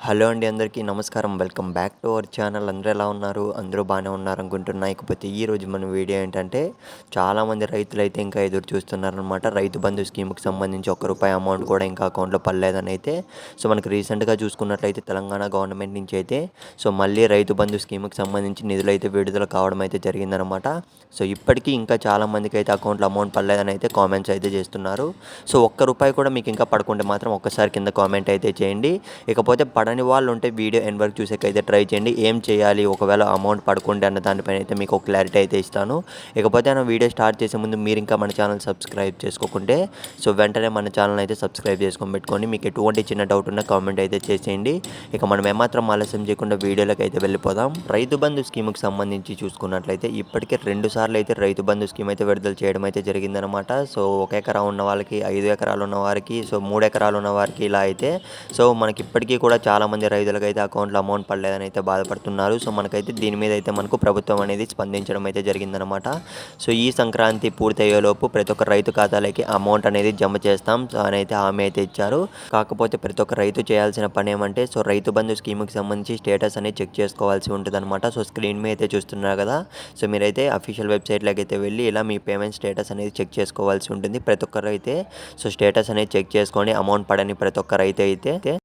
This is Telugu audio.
హలో అండి, అందరికీ నమస్కారం. Welcome back to our channel. అందరూ ఎలా ఉన్నారు? అందరూ బాగానే ఉన్నారనుకుంటున్నా. ఇకపోతే ఈరోజు మన వీడియో ఏంటంటే, చాలామంది రైతులైతే ఇంకా ఎదురు చూస్తున్నారనమాట. రైతు బంధు స్కీమ్‌కి సంబంధించి రూపాయి అమౌంట్ కూడా ఇంకా అకౌంట్‌లో పడలేదని అయితే మనకు రీసెంట్‌గా చూసుకున్నట్లయితే తెలంగాణ గవర్నమెంట్ నుంచి అయితే మళ్ళీ రైతు బంధు స్కీమ్‌కి సంబంధించి నిధులైతే విడుదల కావడం అయితే జరిగిందనమాట. ఇప్పటికీ ఇంకా చాలామందికి అయితే అకౌంట్‌లో అమౌంట్ పడలేదని అయితే కామెంట్స్ అయితే చేస్తున్నారు. రూపాయి కూడా మీకు ఇంకా పడకుంటే మాత్రం ఒక్కసారి కింద కామెంట్ అయితే చేయండి. ఇకపోతే పడని వాళ్ళు ఉంటే వీడియో ఎండ్ వరకు చూసేకైతే ట్రై చేయండి. ఏం చేయాలి ఒకవేళ అమౌంట్ పడకుంటే అన్న దానిపైన అయితే మీకు ఒక క్లారిటీ అయితే ఇస్తాను. ఇకపోతే నా వీడియో స్టార్ట్ చేసే ముందు మీరు ఇంకా మన ఛానల్ సబ్స్క్రైబ్ చేసుకోకుంటే వెంటనే మన ఛానల్ అయితే సబ్స్క్రైబ్ చేసుకొని పెట్టుకోండి. మీకు ఎటువంటి చిన్న డౌట్ ఉన్నా కామెంట్ అయితే చేసేయండి. ఇక మనం ఏమాత్రం ఆలస్యం చేయకుండా వీడియోలోకి అయితే వెళ్ళిపోదాం. రైతు బంధు స్కీమ్కి సంబంధించి చూసుకున్నట్లయితే ఇప్పటికే 2 సార్లు అయితే రైతు బంధు స్కీమ్ అయితే విడుదల చేయడం అయితే జరిగిందనమాట. 1 ఎకరా ఉన్న వాళ్ళకి, 5 ఎకరాలు ఉన్న వారికి, 3 ఎకరాలు ఉన్న వారికి ఇలా అయితే మనకి ఇప్పటికీ కూడా చాలామంది రైతులకైతే అకౌంట్లో అమౌంట్ పడలేదని అయితే బాధపడుతున్నారు. మనకైతే దీని మీద అయితే మనకు ప్రభుత్వం అనేది స్పందించడం అయితే జరిగిందనమాట. ఈ సంక్రాంతి పూర్తయ్యేలోపు ప్రతి ఒక్క రైతు ఖాతాలకి అమౌంట్ అనేది జమ చేస్తాం అని అయితే హామీ అయితే ఇచ్చారు. కాకపోతే ప్రతి ఒక్క రైతు చేయాల్సిన పని ఏమంటే రైతు బంధు స్కీమ్కి సంబంధించి స్టేటస్ అనేది చెక్ చేసుకోవాల్సి ఉంటుంది అనమాట. స్క్రీన్ మీద అయితే చూస్తున్నారు కదా. మీరైతే అఫీషియల్ వెబ్సైట్లోకి అయితే వెళ్ళి ఇలా మీ పేమెంట్ స్టేటస్ అనేది చెక్ చేసుకోవాల్సి ఉంటుంది. ప్రతి ఒక్కరు అయితే స్టేటస్ అనేది చెక్ చేసుకొని అమౌంట్ పడని ప్రతి ఒక్క రైతు అయితే